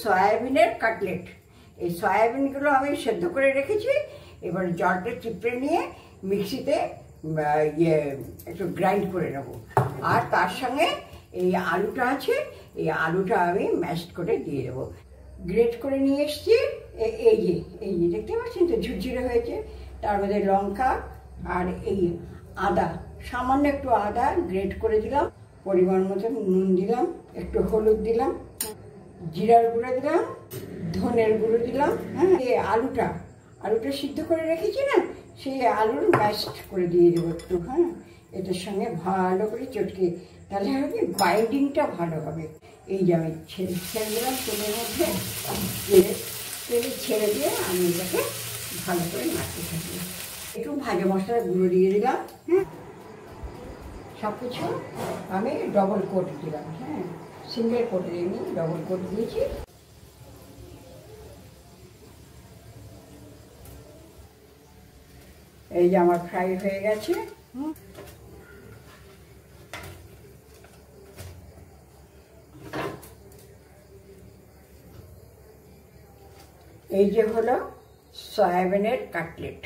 সয়াবিনের কাটলেট। এই সয়াবিনগুলো আমি সেদ্ধ করে রেখেছি। এবার জলটা চিপড়ে নিয়ে মিক্সিতে একটু গ্রাইন্ড করে নেব। আর তার সঙ্গে এই আলুটা আছে, এই আলুটা আমি ম্যাশ করে দিয়ে দেবো। গ্রেট করে নিয়ে এসছি। এই যে দেখতে পাচ্ছেন তো, ঝুরঝুরে হয়েছে। তার মধ্যে লঙ্কা আর এই আদা, সামান্য একটু আদা গ্রেট করে দিলাম, পরিমাণ মতো নুন দিলাম, একটু হলুদ দিলাম, জিরার গুঁড়ো দিলাম, ধনের গুঁড়ো দিলাম। হ্যাঁ, এই আলুটা সিদ্ধ করে রেখেছি না, সেই আলুর ম্যাশ করে দিয়ে দেবো একটু। হ্যাঁ, এটার সঙ্গে ভালো করে চটকে, তাহলে হবে বাইন্ডিংটা ভালো হবে। এই যে আমি ছেড়ে দিলাম তেলের মধ্যে, তেলে ছেড়ে দিয়ে আমি এটাকে ভালো করে নাড়তে থাকি। একটু ভাজা মশলার গুঁড়ো দিয়ে দিলাম। হ্যাঁ, সব কিছু আমি ডবল কোট দিলাম। হ্যাঁ, সিঙ্গেল কোট দিইনি, ডবল কোট দিয়েছি। এই যে আমার ফ্রাই হয়ে গেছে। এই যে হলো সয়াবিনের কাটলেট।